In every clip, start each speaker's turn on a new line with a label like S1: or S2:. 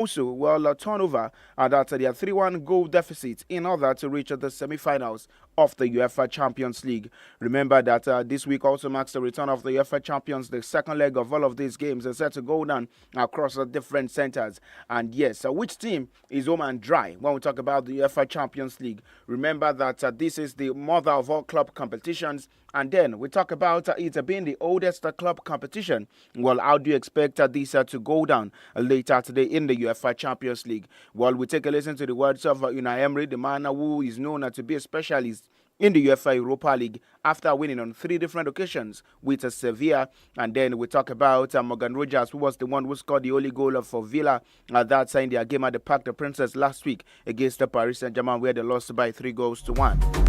S1: also, well, turnover that their 3-1 goal deficit in order to reach the semi-finals of the UEFA Champions League. Remember that this week also marks the return of the UEFA Champions. The second leg of all of these games is set to go down across the different centers. And yes, which team is home and dry when we talk about the UEFA Champions League? Remember that this is the mother of all club competitions. And then we talk about it being the oldest club competition. Well, how do you expect this to go down later today in the UEFA Champions League? Well, we take a listen to the words of Unai Emery, the man who is known to be a specialist in the UEFA Europa League after winning on 3 different occasions with Sevilla. And then we talk about Morgan Rogers, who was the one who scored the only goal for Villa that in their game at the Parc des Princes last week against the Paris Saint-Germain, where they lost by 3-1.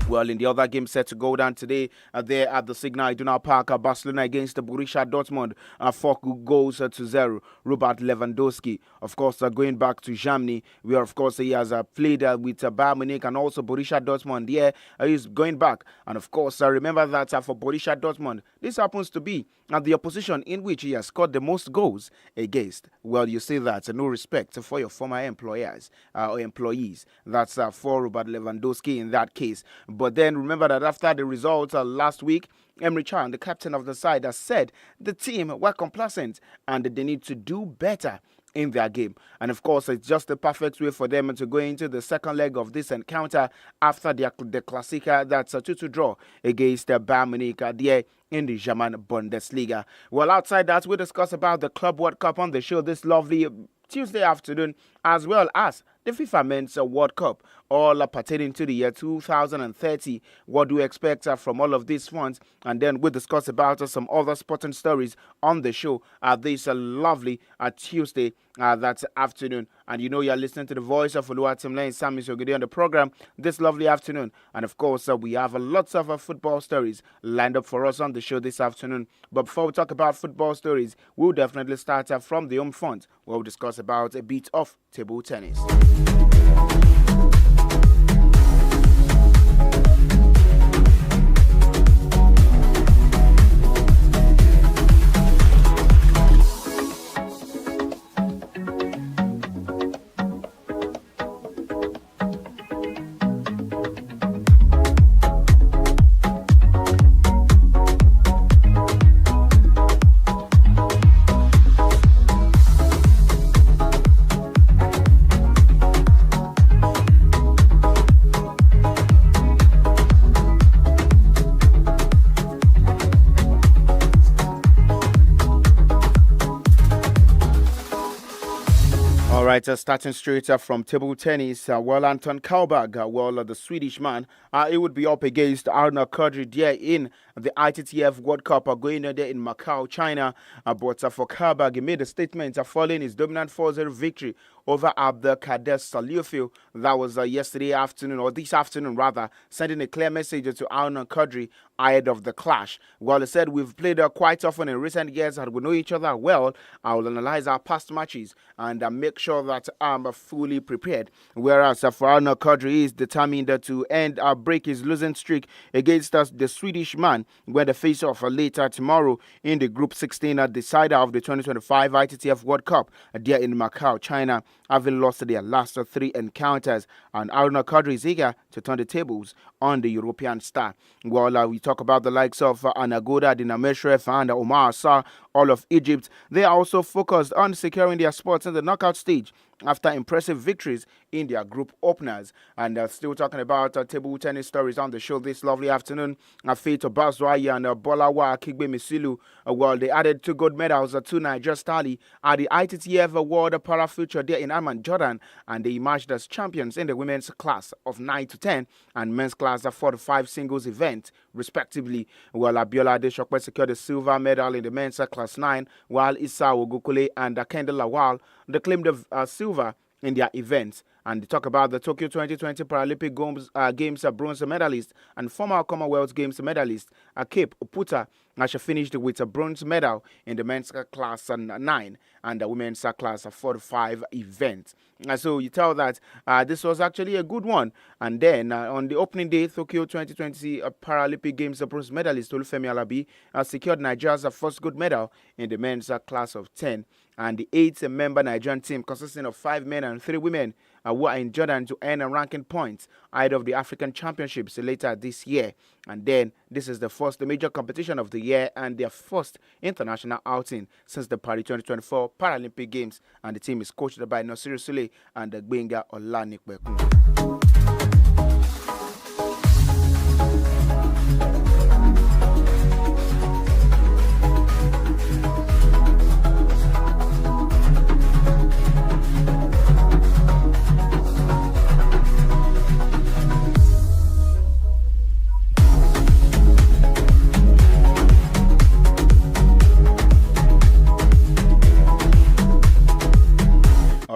S1: Well, in the other game set to go down today, there at the Signal Iduna Park, Barcelona against the Borussia Dortmund, 4-0. Robert Lewandowski, of course, going back to Germany, where, of course, he has played with Bayern Munich and also Borussia Dortmund. There, he's going back. And, of course, remember that for Borussia Dortmund, this happens to be the opposition in which he has scored the most goals against. Well, you see that, no respect for your former employers or employees. That's for Robert Lewandowski in that case. But then remember that after the results last week, Emre Can, the captain of the side, has said the team were complacent and they need to do better in their game. And of course, it's just the perfect way for them to go into the second leg of this encounter after the Klassiker, that's a 2-2 draw against Bayern Munich there in the German Bundesliga. Well, outside that, we discuss about the Club World Cup on the show this lovely Tuesday afternoon, as well as the FIFA Men's World Cup, all pertaining to the year 2030. What do we expect from all of these ones? And then we'll discuss about some other sporting stories on the show this lovely Tuesday that afternoon. And you know you're listening to the voice of Oluwatimilai SAMIES on the program this lovely afternoon. And of course, we have lots of football stories lined up for us on the show this afternoon. But before we talk about football stories, we'll definitely start from the home front, where we'll discuss about a bit of table tennis. Starting straight from table tennis, Anton Kalberg, the Swedish man, he would be up against Arnaud Kadri there in the ITTF World Cup going there in Macau, China. But for Kalberg, he made a statement following his dominant 4-0 victory over Abdelkader Saliofil. That was yesterday afternoon, or this afternoon rather, sending a clear message to Arnaud Kadri ahead of the clash. Well, he said, we've played quite often in recent years and we know each other well. I will analyze our past matches and make sure that I'm fully prepared. Whereas for Arnaud Kadri, he is determined to break his losing streak against the Swedish man, where they face off later tomorrow in the Group 16 decider of the 2025 ITTF World Cup there in Macau, China, having lost their last 3 encounters. And Arnaud Kadri is eager to turn the tables on the European star. Well, we talk about the likes of Anagoda, Dinameshrev, and Omar Assar, all of Egypt. They are also focused on securing their spots in the knockout stage after impressive victories in their group openers. And still talking about table tennis stories on the show this lovely afternoon. Faith Bazwaya and Bolawa Akigbemisilu, well, they added 2 gold medals to Niger's tally at the ITTF World Para Future there in Amman, Jordan, and they emerged as champions in the women's class of 9 to 10 and men's class of 4 to 5 singles event, respectively. Well, Abiola Adeshokwe secured the silver medal in the men's class 9, while Issa Ogukule and Kende Lawal they claimed the silver in their events. And they talk about the Tokyo 2020 Paralympic Games bronze medalist and former Commonwealth Games medalist 𝐃𝐈𝐒 she finished with a bronze medal in the men's class 9 and the women's class 45 event. So you tell that this was actually a good one. And then on the opening day, Tokyo 2020 Paralympic Games bronze medalist Olufemi Alabi secured Nigeria's first gold medal in the men's class of 10. And the 8-member Nigerian team, consisting of 5 men and 3 women, who are in Jordan to earn a ranking point ahead of the African Championships later this year. And then this is the first major competition of the year and their first international outing since the Paris 2024 Paralympic Games. And the team is coached by Nasiru Sule and 𝐵ENGA Olanipekun.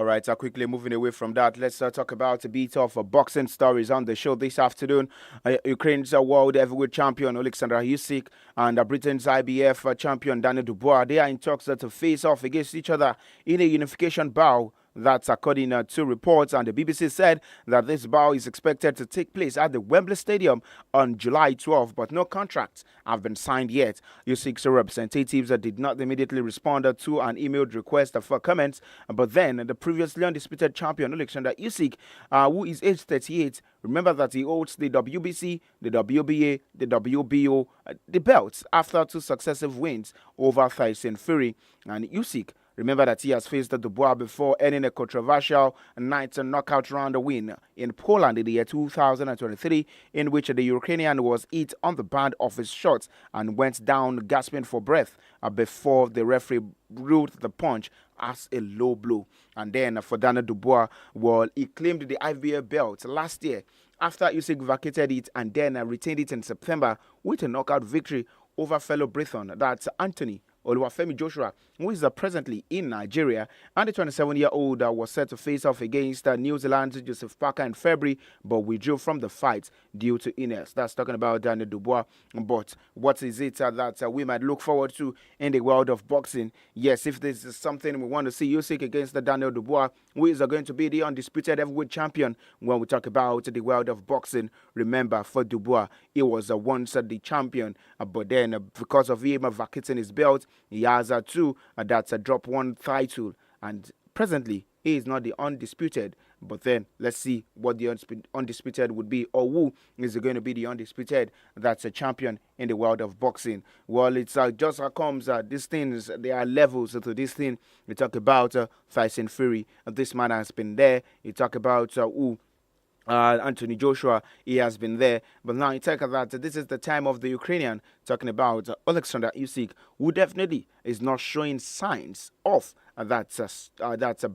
S1: Right, quickly moving away from that, let's talk about a bit of boxing stories on the show this afternoon. Ukraine's world heavyweight champion Alexander Usyk and Britain's IBF champion Daniel Dubois, they are in talks to face off against each other in a unification bout. That's according to reports, and the BBC said that this bout is expected to take place at the Wembley Stadium on July 12, but no contracts have been signed yet. Usyk's representatives did not immediately respond to an emailed request for comments, but then the previously undisputed champion Alexander Usyk, who is age 38, remember that he holds the WBC, the WBA, the WBO, the belts after 2 successive wins over Tyson Fury. And Usyk, remember that he has faced Dubois before, earning a controversial night knockout round win in Poland in the year 2023, in which the Ukrainian was hit on the band of his shots and went down gasping for breath before the referee ruled the punch as a low blow. And then for Daniel Dubois, well, he claimed the IBF belt last year after Usyk vacated it and then retained it in September with a knockout victory over fellow Briton, that's Anthony Oluwafemi Joshua, who is presently in Nigeria, and the 27-year-old was set to face off against New Zealand's Joseph Parker in February, but withdrew from the fight due to illness. That's talking about Daniel Dubois. But what is it that we might look forward to in the world of boxing? Yes, if this is something we want to see, Usyk against Daniel Dubois, who is going to be the undisputed heavyweight champion when we talk about the world of boxing. Remember, for Dubois, he was once the champion, but then because of him vacating his belt, he has that's a drop 1 title, and presently he is not the undisputed. But then let's see what the undisputed would be, or who is going to be the undisputed that's a champion in the world of boxing. Well, it's just how comes these things, there are levels to this thing. We talk about Tyson Fury, this man has been there. You talk about Anthony Joshua, he has been there. But now you talk about this is the time of the Ukrainian, talking about Alexander Usyk, who definitely is not showing signs of that's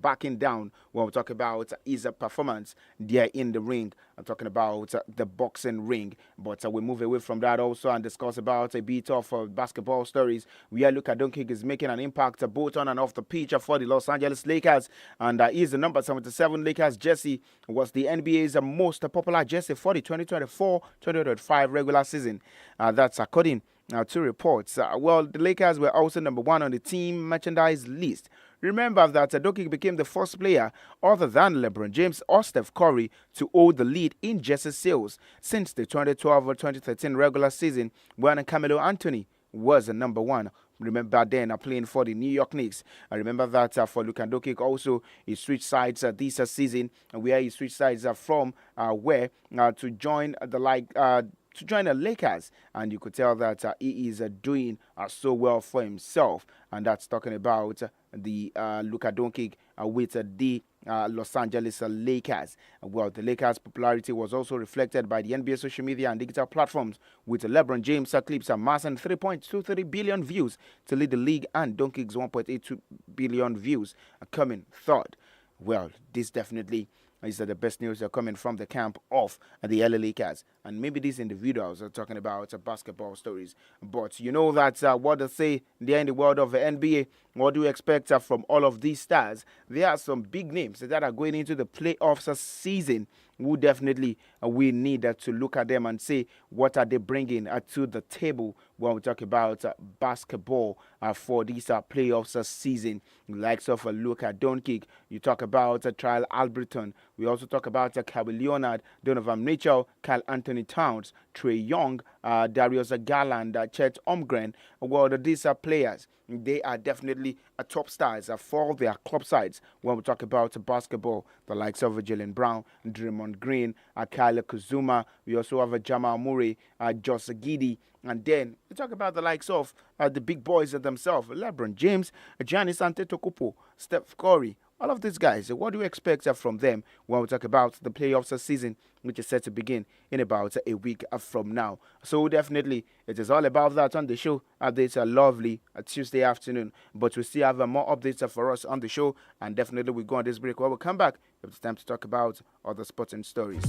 S1: backing down when we talk about his performance there in the ring. I'm talking about the boxing ring. But we move away from that also and discuss about a bit of basketball stories. Where Luka Doncic is making an impact both on and off the pitch for the Los Angeles Lakers. And he's the number 77 Lakers jersey, was the NBA's most popular jersey for the 2024-2025 regular season. That's according to reports. Well, the Lakers were also number 1 on the team merchandise list. Remember that Doncic became the first player other than LeBron James or Steph Curry to hold the lead in jersey sales since the 2012-2013 regular season, when Carmelo Anthony was the number 1. Remember then playing for the New York Knicks. I remember that for Luka Doncic also, he switched sides this season, where he switched sides from to join the Lakers, and you could tell that he is doing so well for himself, and that's talking about the Luka Doncic with the Los Angeles Lakers. Well, the Lakers' popularity was also reflected by the NBA social media and digital platforms, with LeBron James' clips amassing 3.23 billion views to lead the league, and Doncic's 1.82 billion views coming third. Well, this definitely is that the best news are coming from the camp of the LA Lakers. And maybe these individuals are talking about basketball stories. But you know that what they say there in the world of the NBA, what do you expect from all of these stars? There are some big names that are going into the playoffs season who definitely we need to look at them and say what are they bringing to the table when we talk about basketball for this playoffs season. Likes of Luka Doncic, you talk about Trial Alberton, we also talk about Kawhi Leonard, Donovan Mitchell, Karl Anthony Towns, Trae Young, Darius Garland, Chet Holmgren. Well, these are players. They are definitely top stars for their club sides when we talk about basketball. The likes of Jaylen Brown, Draymond Green, Kyle Kuzma. We also have Jamal Murray, Josh Giddey. And then we talk about the likes of the big boys themselves, LeBron James, Giannis Antetokounmpo, Steph Curry. All of these guys, what do you expect from them when we talk about the playoffs season, which is set to begin in about a week from now? So definitely, it is all about that on the show. Updates are lovely Tuesday afternoon, but we still have more updates for us on the show, and definitely we go on this break. When we come back, it's time to talk about other sporting stories.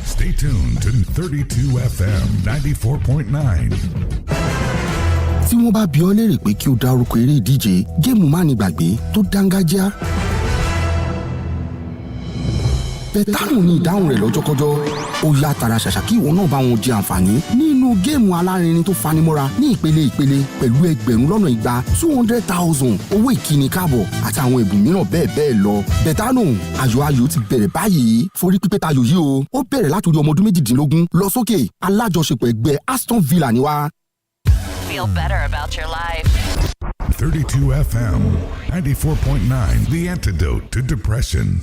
S2: Stay tuned to 32 FM 94.9.
S3: Tí wọ́n bá bi ọ́ léèrè pé kí o dárúkọ eré ìdíje géèmù mánigbàgbé tó dángájá, bẹ̀tánù ni ìdáhùn rẹ̀ lọ́jọ́kọ́jọ́. Ó yá tara ṣàṣà kí ìwọ náà bá wọn jẹ àǹfààní nínú géèmù alárinrin tó fanimọ́ra ní ìpele pẹ̀lú ẹgbẹ̀rún lọ́nà igba 200,000 owó ìkíni káàbọ̀ àti àwọn ẹ̀bùn mìíràn bẹ́ẹ̀ lọ. Bẹ̀tánù ayò ti bẹ̀rẹ̀ báyìí. Forí pípẹ́ tayò yìí o. Ó bẹ̀rẹ̀ látòrí ọmọ ọdún 18 lọ sókè. Alájọṣepọ̀ ẹgbẹ́ Aston Villa ni wá.
S4: Feel better about your life.
S2: 32 FM 94.9, the antidote to depression.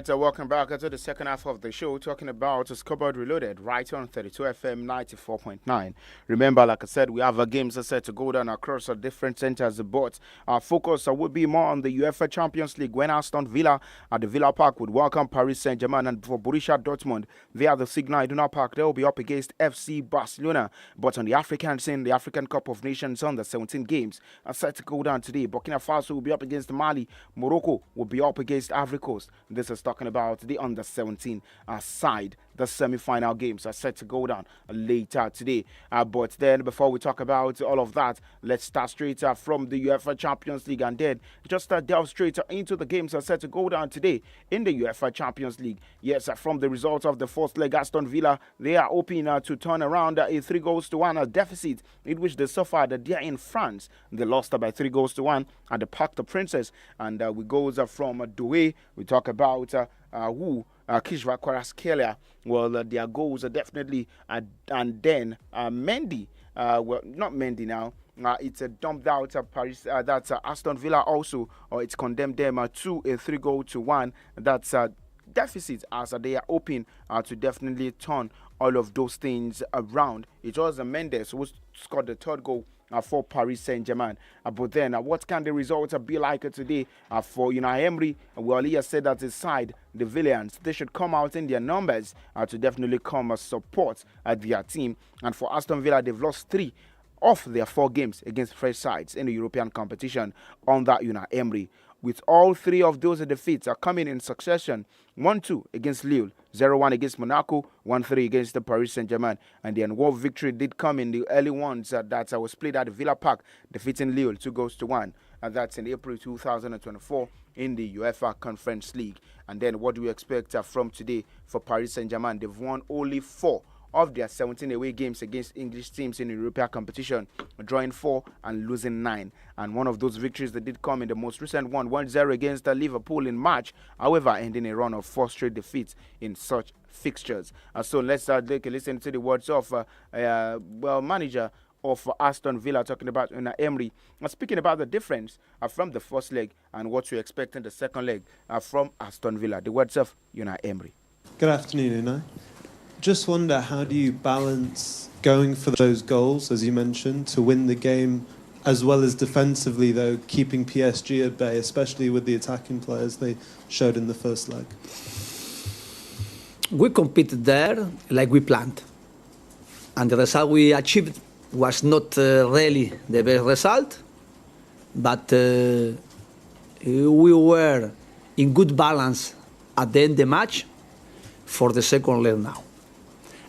S1: Welcome back to the second half of the show, talking about Scoreboard Reloaded right on 32 FM 94.9. Remember, like I said, we have games set to go down across different centers, but our focus will be more on the UEFA Champions League when Aston Villa at the Villa Park would welcome Paris Saint-Germain, and for Borussia Dortmund, they are the Signal Iduna Park. They will be up against FC Barcelona. But on the African scene, the African Cup of Nations on the 17 games are set to go down today. Burkina Faso will be up against Mali. Morocco will be up against Ivory Coast. This is talking about the under-17 side. The semi-final games are set to go down later today. But then, before we talk about all of that, let's start straight from the UEFA Champions League, and then just delve straight into the games are set to go down today in the UEFA Champions League. Yes, from the results of the first leg, Aston Villa, they are hoping to turn around a 3-1 deficit in which they suffered there in France. They lost by 3-1 at the Parc des Princes, and we goes from Douai. We talk about Kvaratskhelia. Well, their goals are definitely, and then Mendy, well, not Mendy now. It's dumped out Paris. That's Aston Villa also, or it's condemned them to a 3-1. That's deficit as they are hoping to definitely turn all of those things around. It was Mendes who scored the third goal for Paris Saint-Germain. But then, what can the result be like today for Unai Emery? Well, he has said that his side, the Villains, they should come out in their numbers to definitely come support their team. And for Aston Villa, they've lost 3 of their 4 games against fresh sides in the European competition under Unai Emery, with all 3 of those defeats are coming in succession. 1-2 against Lille, 0-1 against Monaco, 1-3 against the Paris Saint-Germain. And then one victory did come in the early ones that was played at Villa Park, defeating Lille 2-1. And that's in April 2024 in the UEFA Conference League. And then what do we expect from today for Paris Saint-Germain? They've won only 4 of their 17 away games against English teams in the European competition, drawing 4 and losing 9. And one of those victories that did come in the most recent one, 1-0 against Liverpool in March, however, ending a run of 4 straight defeats in such fixtures. So let's take a listen to the words of manager of Aston Villa, talking about Unai Emery, speaking about the difference from the first leg and what to expect in the second leg from Aston Villa. The words of Unai Emery.
S5: Good afternoon, Unai. Just wonder, how do you balance going for those goals, as you mentioned, to win the game, as well as defensively, though, keeping PSG at bay, especially with the attacking players they showed in the first leg?
S6: We competed there like we planned. And the result we achieved was not really the best result, but we were in good balance at the end of the match for the second leg now.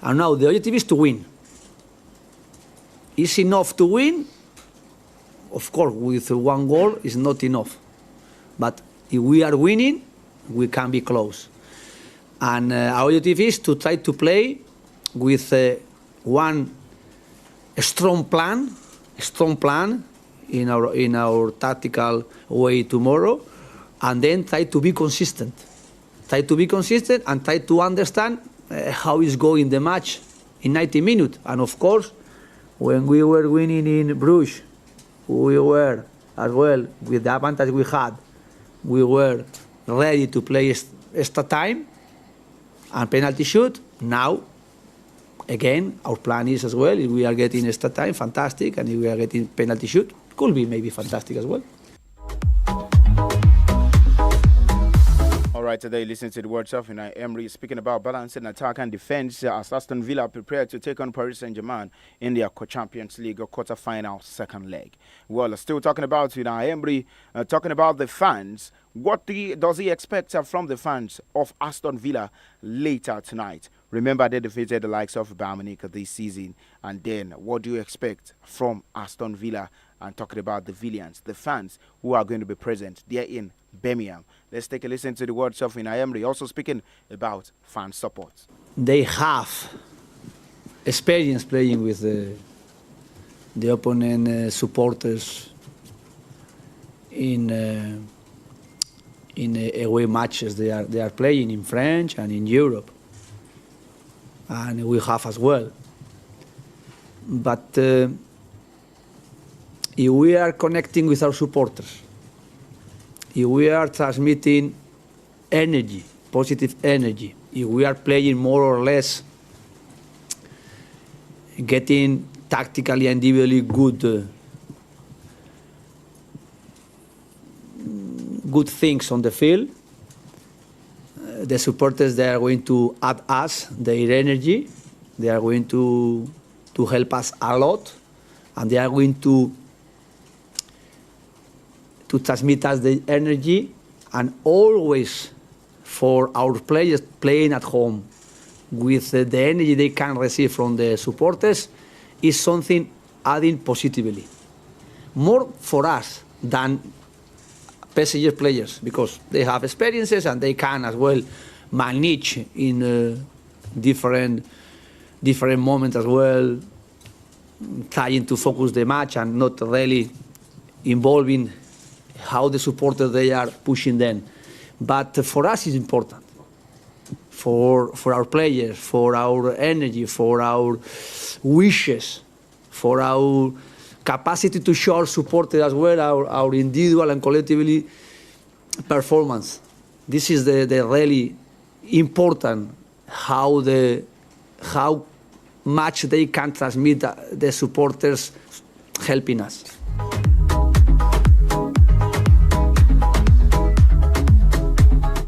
S6: And now the objective is to win. Is enough to win? Of course, with 1 goal is not enough. But if we are winning, we can be close. And our objective is to try to play with one strong plan in our tactical way tomorrow, and then try to be consistent. Try to be consistent and try to understand how is going the match in 90 minutes. And of course, when we were winning in Bruges, we were as well, with the advantage we had, we were ready to play extra time and penalty shoot. Now, again, our plan is as well, if we are getting extra time, fantastic, and if we are getting penalty shoot, could be maybe fantastic as well.
S1: All right, today listen to the words of Unai Emery speaking about balancing attack and defense as Aston Villa prepare to take on Paris Saint-Germain in their Champions League quarter-final second leg. Well, still talking about Unai Emery, talking about the fans. What does he expect from the fans of Aston Villa later tonight? Remember, they defeated the likes of Bayern Munich this season. And then, what do you expect from Aston Villa? And talking about the Villains, the fans who are going to be present there in Birmingham. Let's take a listen to the words of Unai Emery, also speaking about fan support.
S6: They have experience playing with the opponent supporters in away matches they are playing in France and in Europe, and we have as well. But if we are connecting with our supporters, if we are transmitting energy, positive energy, if we are playing more or less, getting tactically and individually good things on the field, the supporters, they are going to add us their energy, they are going to help us a lot, and they are going to transmit us the energy. And always for our players playing at home with the energy they can receive from the supporters is something adding positively. More for us than PSG players, because they have experiences and they can as well manage in different moments as well, trying to focus the match and not really involving how the supporters they are pushing them. But for us it's important, for our players, for our energy, for our wishes, for our capacity to show our supporters as well, our individual and collectively performance. This is the really important, how much they can transmit the supporters helping us.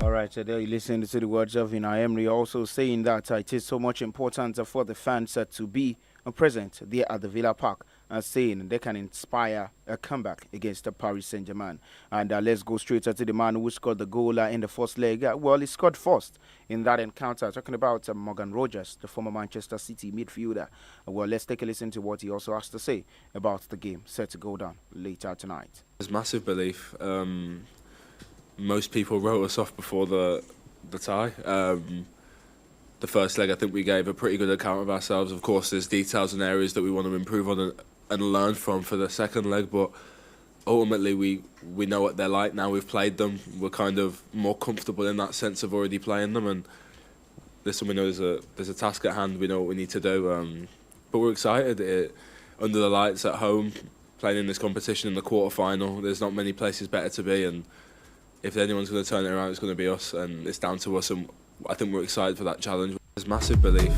S1: All right, so there you listen to the words of Unai Emery, also saying that it is so much important for the fans to be present there at the Villa Park, saying they can inspire a comeback against the Paris Saint-Germain. And let's go straight to the man who scored the goal in the first leg. Well, he scored first in that encounter. Talking about Morgan Rogers, the former Manchester City midfielder. Well, let's take a listen to what he also has to say about the game set to go down later tonight.
S7: There's massive belief. Most people wrote us off before the tie. The first leg, I think we gave a pretty good account of ourselves. Of course, there's details and areas that we want to improve on and learn from for the second leg, but ultimately we know what they're like now. We've played them. We're kind of more comfortable in that sense of already playing them, and listen, we know there's a task at hand. We know what we need to do, but we're excited. Under the lights at home, playing in this competition in the quarter-final, there's not many places better to be, and if anyone's going to turn it around, it's going to be us, and it's down to us, and I think we're excited for that challenge. There's massive belief.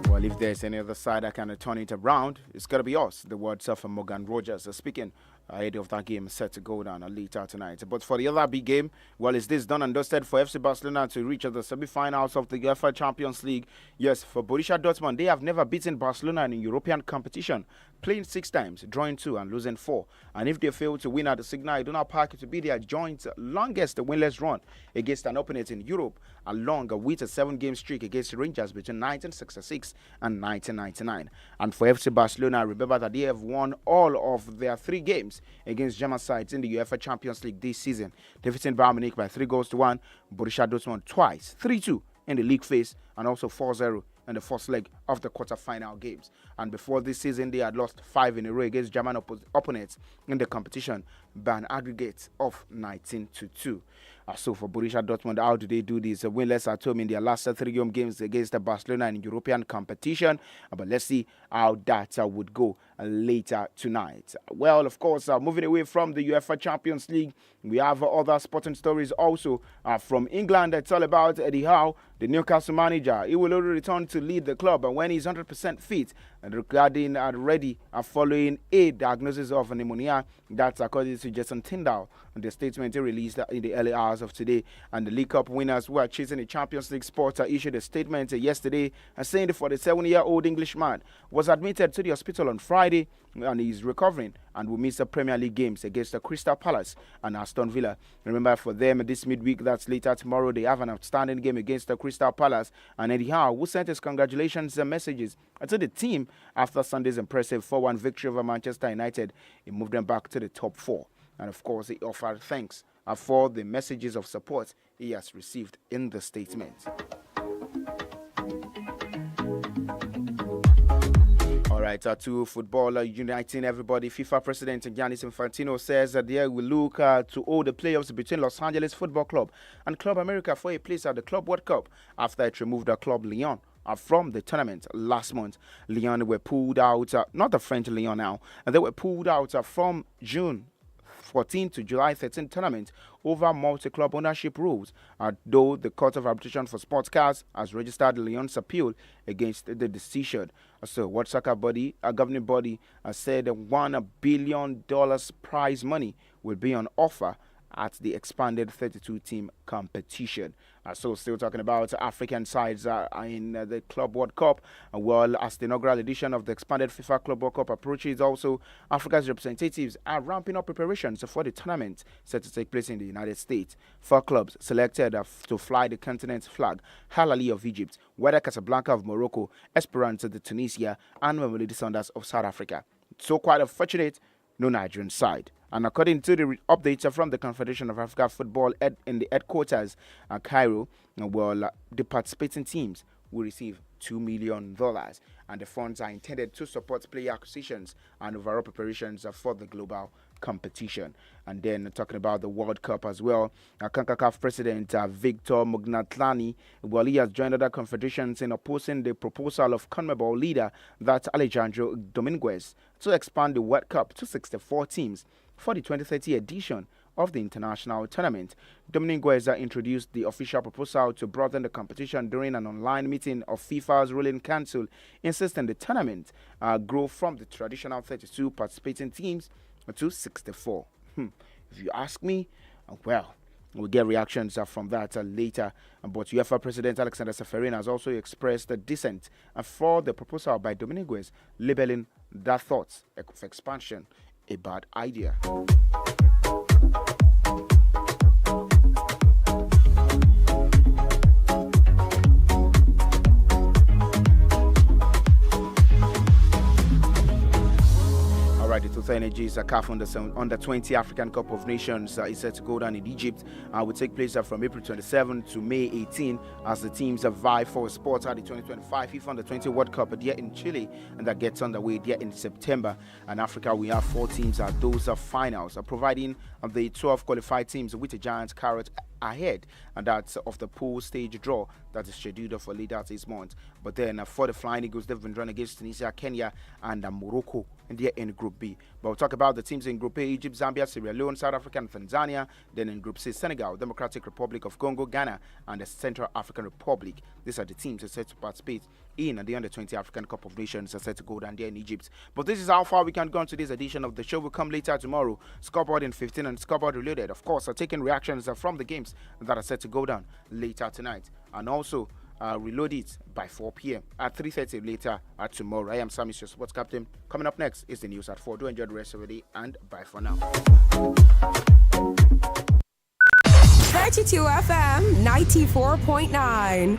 S1: Well, if there's any other side that can turn it around, it's got to be us. The words of Morgan Rogers speaking ahead of that game set to go down later tonight. But for the other big game, well, is this done and dusted for FC Barcelona to reach the semi-finals of the UEFA Champions League? Yes, for Borussia Dortmund, they have never beaten Barcelona in European competition, playing 6 times, drawing 2 and losing 4. And if they fail to win at the Signal Iduna Park, it will be their joint longest winless run against an opponent in Europe, along with a 7-game streak against Rangers between 1966 and 1999. And for FC Barcelona, remember that they have won all of their 3 games against German sides in the UEFA Champions League this season, defeating Bayern Munich by 3-1, Borussia Dortmund twice, 3-2 in the league phase, and also 4-0 in the first leg of the quarter-final games. And before this season, they had lost 5 in a row against German opponents in the competition by an aggregate of 19-2. So for Borussia Dortmund, how do they do this? Winless at home in their last 3 home games against Barcelona in European competition. But let's see how that would go later tonight. Well, of course, moving away from the UEFA Champions League, we have other sporting stories also from England. It's all about Eddie Howe, the Newcastle manager. He will only return to lead the club when he's 100% fit, and regarding ready following a diagnosis of pneumonia. That's according to Jason Tyndall, the statement he released in the early hours of today. And the League Cup winners who are chasing the Champions League spot issued a statement yesterday saying the 47-year-old Englishman was admitted to the hospital on Friday and he's recovering and will miss the Premier League games against the Crystal Palace and Aston Villa. Remember, for them this midweek, that's later tomorrow, they have an outstanding game against the Crystal Palace, and Eddie Howe, who sent his congratulations messages to the team after Sunday's impressive 4-1 victory over Manchester United, he moved them back to the top 4. And of course, he offered thanks for the messages of support he has received in the statement. All right, to football uniting everybody. FIFA President Giannis Infantino says that they will look to all the playoffs between Los Angeles Football Club and Club America for a place at the Club World Cup after it removed the Club Lyon from the tournament last month. Lyon were pulled out, not the French Lyon now, and they were pulled out from June 14 to July 13 tournament over multi-club ownership rules, though the Court of Arbitration for Sports Cars has registered Lyon's appeal against the decision. So, World Soccer body, a governing body, said $1 billion prize money will be on offer at the expanded 32-team competition. So still talking about African sides in the Club World Cup. Well, as the inaugural edition of the expanded FIFA Club World Cup approaches, also Africa's representatives are ramping up preparations for the tournament set to take place in the United States. 4 clubs selected to fly the continent's flag: Al Ahly of Egypt, Wydad Casablanca of Morocco, Esperance of Tunisia, and Mamelodi Sundowns of South Africa. So quite unfortunate, no Nigerian side. And according to the updates from the Confederation of African Football in the headquarters at Cairo, well, the participating teams will receive $2 million, and the funds are intended to support player acquisitions and overall preparations for the global competition. And then talking about the World Cup as well, CONCACAF President Victor Mognatlani, well, he has joined other confederations in opposing the proposal of CONMEBOL leader, that's Alejandro Dominguez, to expand the World Cup to 64 teams for the 2030 edition of the international tournament. Domingos introduced the official proposal to broaden the competition during an online meeting of FIFA's ruling council, insisting the tournament grow from the traditional 32 participating teams to 64. If you ask me, well, we'll get reactions from that later. But UEFA President Alexander Seferin has also expressed a dissent for the proposal by Domingos, labeling that thought of expansion a bad idea. The Total Energies CAF under 20 African Cup of Nations is set to go down in Egypt. Will take place from April 27 to May 18 as the teams vie for spots at the 2025 FIFA Under 20 World Cup here in Chile, and that gets underway here in September. And Africa, we have 4 teams at those finals, providing the 12 qualified teams with a giant carrot ahead, and that's of the pool stage draw that is scheduled for later this month. But then for the Flying Eagles, they've been drawn against Tunisia, Kenya, and Morocco, and they're in Group B. But we'll talk about the teams in Group A: Egypt, Zambia, Sierra Leone, South Africa, and Tanzania. Then in Group C, Senegal, Democratic Republic of Congo, Ghana, and the Central African Republic. These are the teams that are set to participate in the Under 20 African Cup of Nations are set to go down there in Egypt. But this is how far we can go on today's edition of the show. Will come later tomorrow. Scoreboard in 15 and Scoreboard Reloaded, of course, are taking reactions from the games that are set to go down later tonight. And also reload it by 4 p.m. at 3:30 later tomorrow. I am SAMIES, your sports captain. Coming up next is the news at 4. Do enjoy the rest of the day, and bye for now.
S8: 32 FM 94.9.